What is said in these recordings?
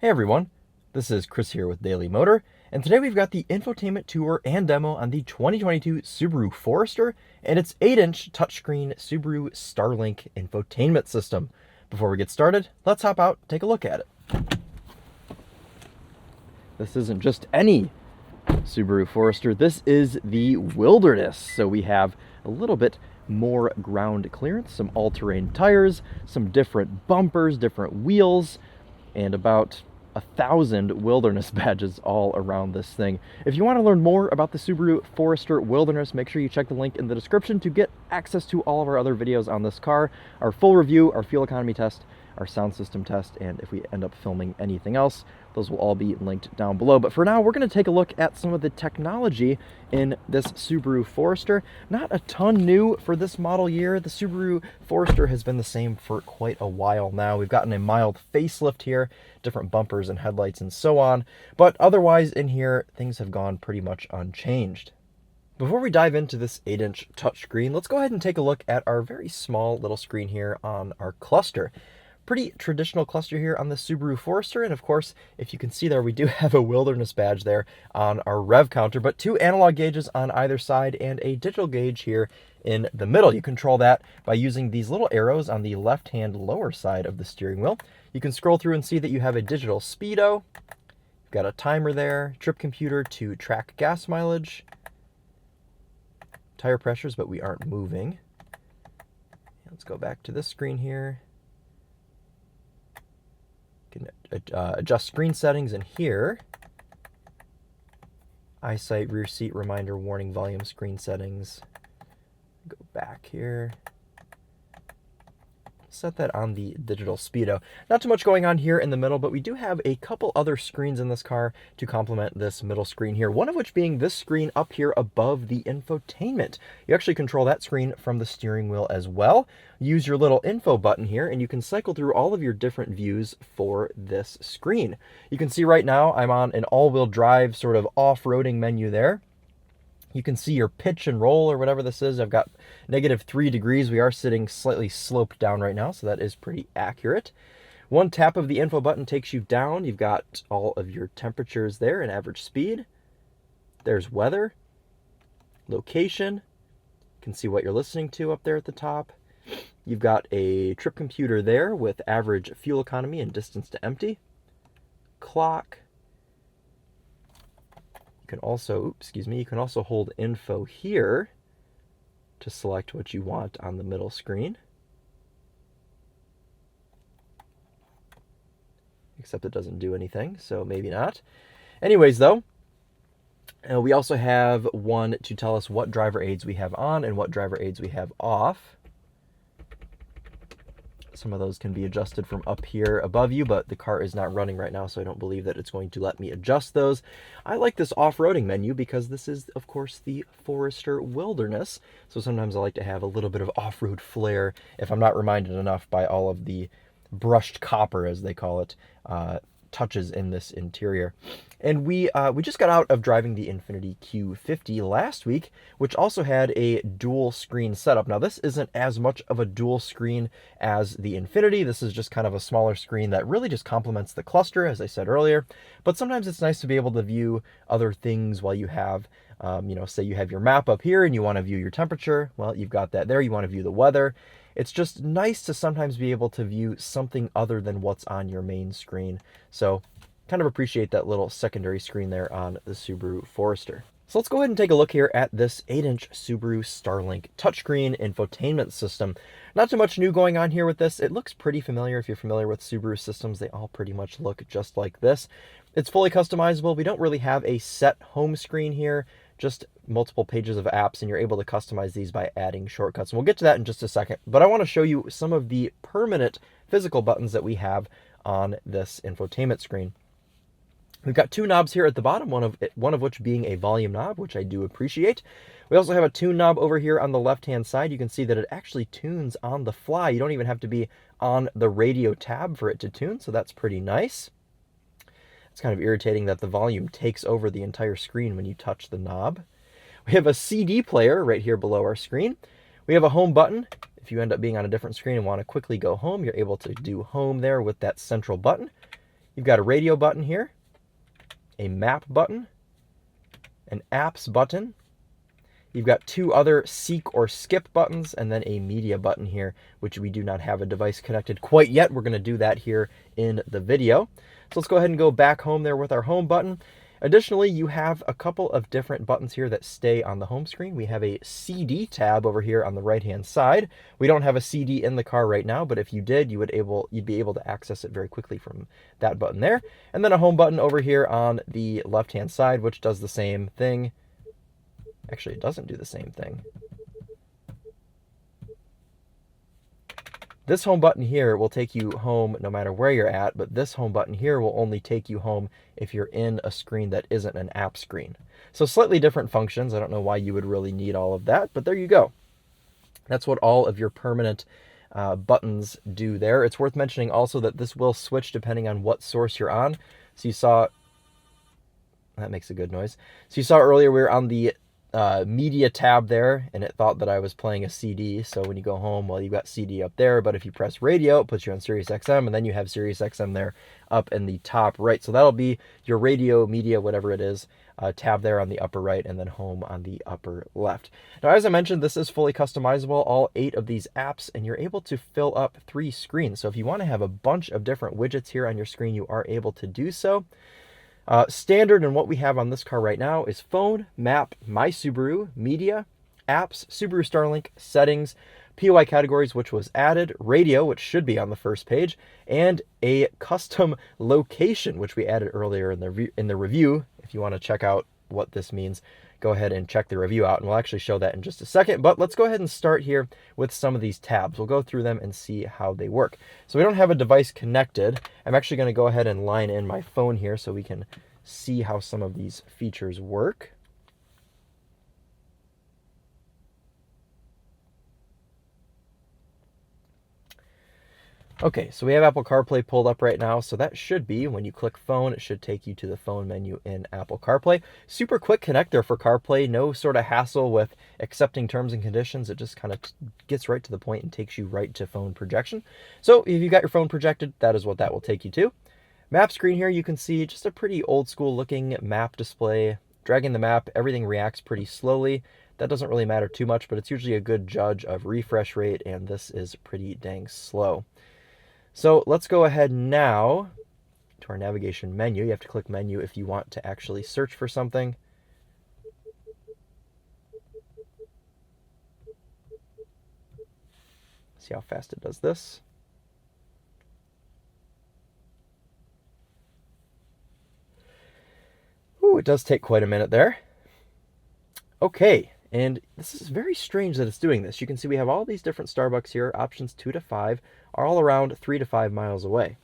Hey everyone, this is Chris here with Daily Motor, and today we've got the infotainment tour and demo on the 2022 Subaru Forester and its 8-inch touchscreen Subaru Starlink infotainment system. Before we get started, let's hop out and take a look at it. This isn't just any Subaru Forester, this is the Wilderness. So we have a little bit more ground clearance, some all-terrain tires, some different bumpers, different wheels, and about 1,000 Wilderness badges all around this thing. If you want to learn more about the Subaru Forester Wilderness, make sure you check the link in the description to get access to all of our other videos on this car, our full review, our fuel economy test, our sound system test, and if we end up filming anything else, those will all be linked down below. But for now, we're going to take a look at some of the technology in this Subaru Forester. Not a ton new for this model year. The Subaru Forester has been the same for quite a while now. We've gotten a mild facelift here, different bumpers and headlights and so on. But otherwise in here, things have gone pretty much unchanged. Before we dive into this 8-inch touchscreen, let's go ahead and take a look at our very small little screen here on our cluster. Pretty traditional cluster here on the Subaru Forester, and of course, if you can see there, we do have a Wilderness badge there on our rev counter, but 2 analog gauges on either side and a digital gauge here in the middle. You control that by using these little arrows on the left-hand lower side of the steering wheel. You can scroll through and see that you have a digital speedo. You've got a timer there, trip computer to track gas mileage, tire pressures, but we aren't moving. Let's go back to this screen here. Can adjust screen settings in here. Eyesight, rear seat, reminder, warning, volume, screen settings. Go back here. Set that on the digital speedo. Not too much going on here in the middle, but we do have a couple other screens in this car to complement this middle screen here. One of which being this screen up here above the infotainment. You actually control that screen from the steering wheel as well. Use your little info button here and you can cycle through all of your different views for this screen. You can see right now I'm on an all-wheel drive sort of off-roading menu there. You can see your pitch and roll or whatever this is. I've got -3 degrees. We are sitting slightly sloped down right now, so that is pretty accurate. One tap of the info button takes you down. You've got all of your temperatures there and average speed. There's weather, location. You can see what you're listening to up there at the top. You've got a trip computer there with average fuel economy and distance to empty. Clock. You can also hold info here to select what you want on the middle screen. Except it doesn't do anything, so maybe not. Anyways, though, we also have one to tell us what driver aids we have on and what driver aids we have off. Some of those can be adjusted from up here above you, but the car is not running right now, so I don't believe that it's going to let me adjust those. I like this off-roading menu because this is, of course, the Forester Wilderness, so sometimes I like to have a little bit of off-road flair if I'm not reminded enough by all of the brushed copper, as they call it, touches in this interior. And we just got out of driving the Infiniti Q50 last week, which also had a dual screen setup. Now this isn't as much of a dual screen as the Infiniti. This is just kind of a smaller screen that really just complements the cluster, as I said earlier. But sometimes it's nice to be able to view other things while you have, say you have your map up here and you want to view your temperature. Well, you've got that there. You want to view the weather. It's just nice to sometimes be able to view something other than what's on your main screen. So kind of appreciate that little secondary screen there on the Subaru Forester. So let's go ahead and take a look here at this 8-inch Subaru Starlink touchscreen infotainment system. Not too much new going on here with this. It looks pretty familiar. If you're familiar with Subaru systems, they all pretty much look just like this. It's fully customizable. We don't really have a set home screen here, just multiple pages of apps, and you're able to customize these by adding shortcuts. And we'll get to that in just a second. But I want to show you some of the permanent physical buttons that we have on this infotainment screen. We've got 2 knobs here at the bottom, one of which being a volume knob, which I do appreciate. We also have a tune knob over here on the left-hand side. You can see that it actually tunes on the fly. You don't even have to be on the radio tab for it to tune, so that's pretty nice. It's kind of irritating that the volume takes over the entire screen when you touch the knob. We have a CD player right here below our screen. We have a home button. If you end up being on a different screen and want to quickly go home, you're able to do home there with that central button. You've got a radio button here, a map button, an apps button. You've got two other seek or skip buttons, and then a media button here, which we do not have a device connected quite yet. We're going to do that here in the video. So let's go ahead and go back home there with our home button. Additionally, you have a couple of different buttons here that stay on the home screen. We have a CD tab over here on the right-hand side. We don't have a CD in the car right now, but if you did, you'd be able to access it very quickly from that button there. And then a home button over here on the left-hand side, which does the same thing. Actually, it doesn't do the same thing. This home button here will take you home no matter where you're at, but this home button here will only take you home if you're in a screen that isn't an app screen. So slightly different functions. I don't know why you would really need all of that, but there you go. That's what all of your permanent buttons do there. It's worth mentioning also that this will switch depending on what source you're on. So you saw, that makes a good noise. So you saw earlier we were on the media tab there, and it thought that I was playing a CD. So when you go home, well, you've got CD up there, but if you press radio, it puts you on Sirius XM, and then you have Sirius XM there up in the top right. So that'll be your radio, media, whatever it is, tab there on the upper right, and then home on the upper left. Now, as I mentioned, this is fully customizable, all 8 of these apps, and you're able to fill up 3 screens. So if you want to have a bunch of different widgets here on your screen, you are able to do so. Standard and what we have on this car right now is phone, map, my Subaru, media, apps, Subaru Starlink, settings, POI categories, which was added, radio, which should be on the first page, and a custom location, which we added earlier in the review. If you want to check out what this means, go ahead and check the review out, and we'll actually show that in just a second. But let's go ahead and start here with some of these tabs. We'll go through them and see how they work. So we don't have a device connected. I'm actually going to go ahead and line in my phone here so we can see how some of these features work. Okay, so we have Apple CarPlay pulled up right now, so that should be, when you click phone, it should take you to the phone menu in Apple CarPlay. Super quick connector for CarPlay, no sort of hassle with accepting terms and conditions. It just kind of gets right to the point and takes you right to phone projection. So if you got your phone projected, that is what that will take you to. Map screen here, you can see just a pretty old school looking map display. Dragging the map, everything reacts pretty slowly. That doesn't really matter too much, but it's usually a good judge of refresh rate, and this is pretty dang slow. So let's go ahead now to our navigation menu. You have to click menu if you want to actually search for something. See how fast it does this. Ooh, it does take quite a minute there. Okay, and this is very strange that it's doing this. You can see we have all these different Starbucks here. Options 2 to 5 are all around 3 to 5 miles away.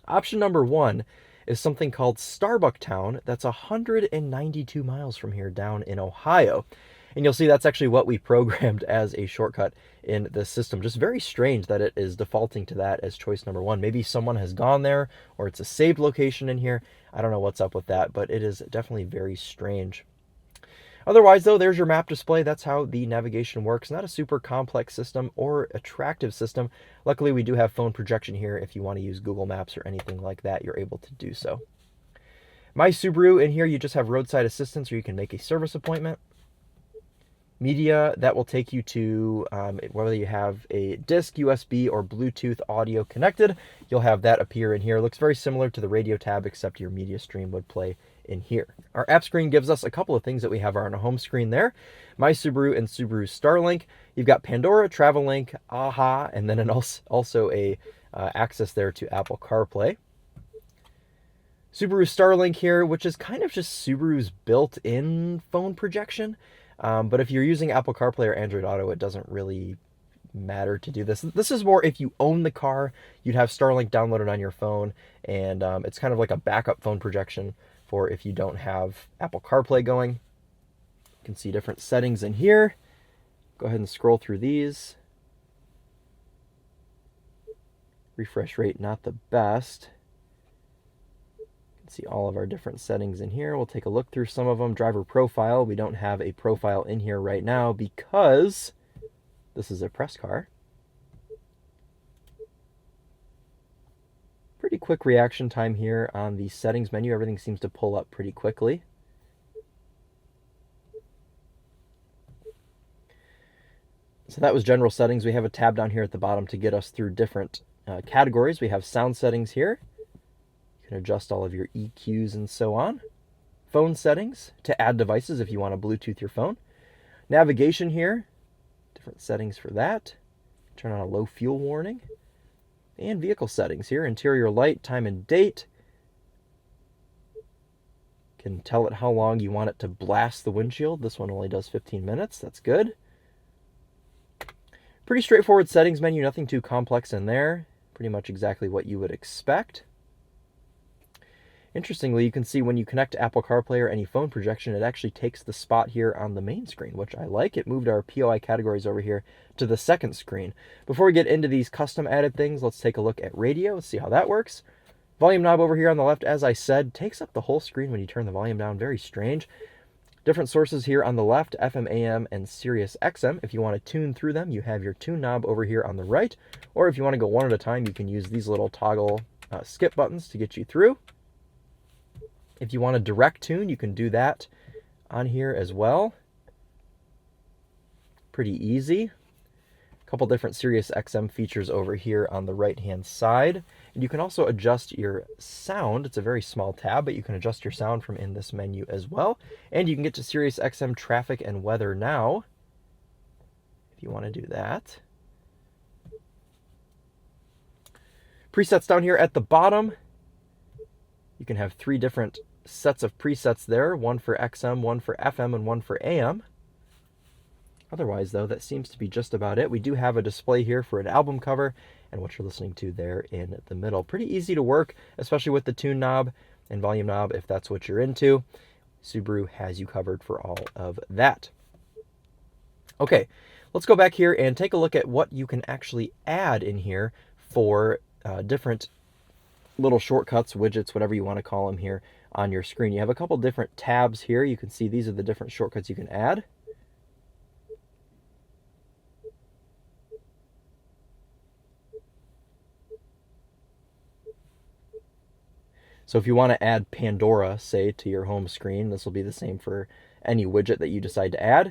Option number 1 is something called Starbuck Town. That's 192 miles from here down in Ohio. And you'll see that's actually what we programmed as a shortcut in the system. Just very strange that it is defaulting to that as choice number 1. Maybe someone has gone there, or it's a saved location in here. I don't know what's up with that, but it is definitely very strange. Otherwise, though, there's your map display. That's how the navigation works. Not a super complex system or attractive system. Luckily, we do have phone projection here. If you want to use Google Maps or anything like that, you're able to do so. My Subaru, in here, you just have roadside assistance, or you can make a service appointment. Media, that will take you to whether you have a disc, USB, or Bluetooth audio connected. You'll have that appear in here. It looks very similar to the radio tab, except your media stream would play in here. Our app screen gives us a couple of things that we have on our home screen there. My Subaru and Subaru Starlink. You've got Pandora, Travel Link, AHA, and then also a access there to Apple CarPlay. Subaru Starlink here, which is kind of just Subaru's built-in phone projection. But if you're using Apple CarPlay or Android Auto, it doesn't really matter to do this. This is more if you own the car, you'd have Starlink downloaded on your phone, and it's kind of like a backup phone projection for if you don't have Apple CarPlay going. You can see different settings in here. Go ahead and scroll through these. Refresh rate, not the best. You can see all of our different settings in here. We'll take a look through some of them. Driver profile, we don't have a profile in here right now because this is a press car. Pretty quick reaction time here on the settings menu. Everything seems to pull up pretty quickly. So that was general settings. We have a tab down here at the bottom to get us through different categories. We have sound settings here. You can adjust all of your EQs and so on. Phone settings to add devices if you want to Bluetooth your phone. Navigation here, different settings for that. Turn on a low fuel warning. And vehicle settings here, interior light, time and date. Can tell it how long you want it to blast the windshield. This one only does 15 minutes, that's good. Pretty straightforward settings menu, nothing too complex in there. Pretty much exactly what you would expect. Interestingly, you can see when you connect to Apple CarPlay or any phone projection, it actually takes the spot here on the main screen, which I like. It moved our POI categories over here to the second screen. Before we get into these custom added things, let's take a look at radio. Let's see how that works. Volume knob over here on the left, as I said, takes up the whole screen when you turn the volume down. Very strange. Different sources here on the left, FM, AM, and Sirius XM. If you want to tune through them, you have your tune knob over here on the right. Or if you want to go one at a time, you can use these little toggle skip buttons to get you through. If you want to direct tune, you can do that on here as well. Pretty easy. A couple different Sirius XM features over here on the right-hand side. And you can also adjust your sound. It's a very small tab, but you can adjust your sound from in this menu as well. And you can get to Sirius XM traffic and weather now, if you want to do that. Presets down here at the bottom. You can have 3 different sets of presets there, one for XM, one for FM, and one for AM. Otherwise, though, that seems to be just about it. We do have a display here for an album cover and what you're listening to there in the middle. Pretty easy to work, especially with the tune knob and volume knob if that's what you're into. Subaru has you covered for all of that. Okay, let's go back here and take a look at what you can actually add in here for different little shortcuts, widgets, whatever you want to call them here on your screen. You have a couple different tabs here. You can see these are the different shortcuts you can add. So if you want to add Pandora, say, to your home screen, this will be the same for any widget that you decide to add.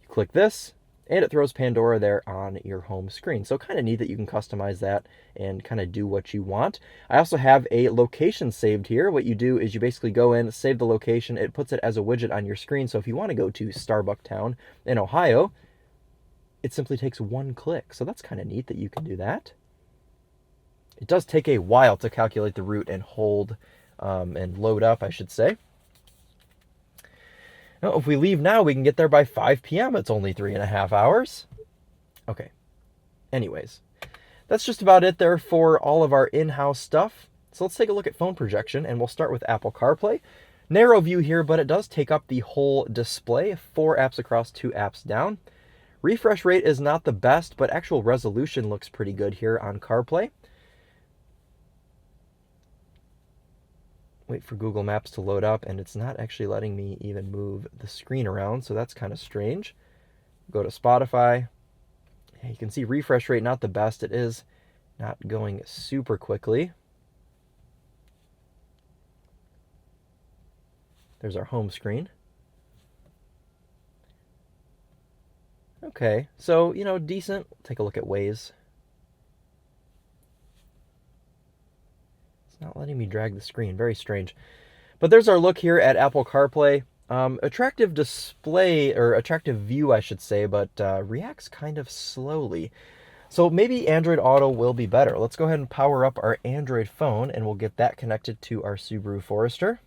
You click this, and it throws Pandora there on your home screen. So kind of neat that you can customize that and kind of do what you want. I also have a location saved here. What you do is you basically go in, save the location, it puts it as a widget on your screen. So if you want to go to Starbucktown in Ohio, it simply takes one click. So that's kind of neat that you can do that. It does take a while to calculate the route and hold and load up, I should say. Now, if we leave now, we can get there by 5 p.m. It's only 3.5 hours. Okay. Anyways, that's just about it there for all of our in-house stuff. So let's take a look at phone projection, and we'll start with Apple CarPlay. Narrow view here, but it does take up the whole display. 4 apps across, 2 apps down. Refresh rate is not the best, but actual resolution looks pretty good here on CarPlay. Wait for Google Maps to load up, and it's not actually letting me even move the screen around, so that's kind of strange. Go to Spotify. Yeah, you can see refresh rate not the best. It is not going super quickly. There's our home screen. Okay, so, decent. Take a look at Waze. It's not letting me drag the screen. Very strange. But there's our look here at Apple CarPlay. Attractive display, or attractive view, I should say, but reacts kind of slowly. So maybe Android Auto will be better. Let's go ahead and power up our Android phone, and we'll get that connected to our Subaru Forester.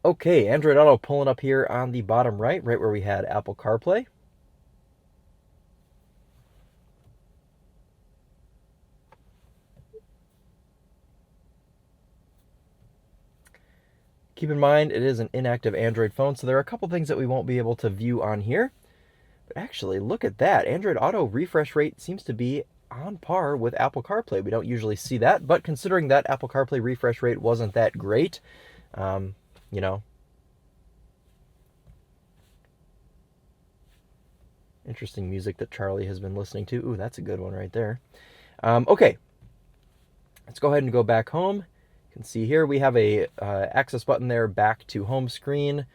Okay, Android Auto pulling up here on the bottom right where we had Apple CarPlay. Keep in mind, it is an inactive Android phone, so there are a couple things that we won't be able to view on here. But actually, look at that. Android Auto refresh rate seems to be on par with Apple CarPlay. We don't usually see that, but considering that Apple CarPlay refresh rate wasn't that great, Interesting music that Charlie has been listening to. Ooh, that's a good one right there. Okay, let's go ahead and go back home. You can see here we have a access button there back to home screen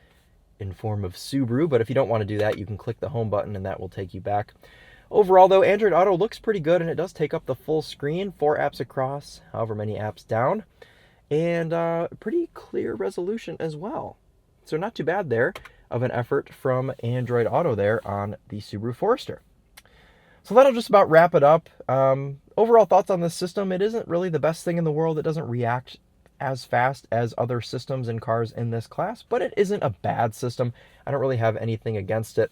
in form of Subaru, but if you don't want to do that, you can click the home button and that will take you back. Overall though, Android Auto looks pretty good, and it does take up the full screen, 4 apps across, however many apps down, and pretty clear resolution as well. So not too bad there of an effort from Android Auto there on the Subaru Forester. So that'll just about wrap it up. Overall thoughts on this system: it isn't really the best thing in the world. It doesn't react as fast as other systems and cars in this class, but it isn't a bad system. I don't really have anything against it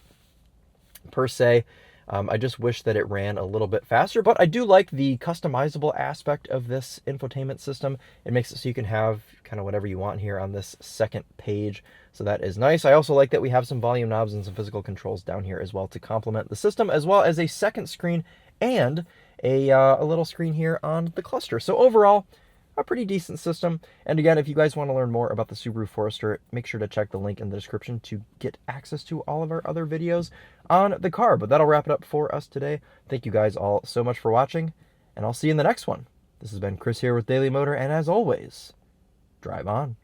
per se. I just wish that it ran a little bit faster, but I do like the customizable aspect of this infotainment system. It makes it so you can have kind of whatever you want here on this second page, so that is nice. I also like that we have some volume knobs and some physical controls down here as well to complement the system, as well as a second screen and a little screen here on the cluster. So overall, a pretty decent system. And again, if you guys want to learn more about the Subaru Forester, make sure to check the link in the description to get access to all of our other videos on the car. But that'll wrap it up for us today. Thank you guys all so much for watching, and I'll see you in the next one. This has been Chris here with Daily Motor, and as always, drive on.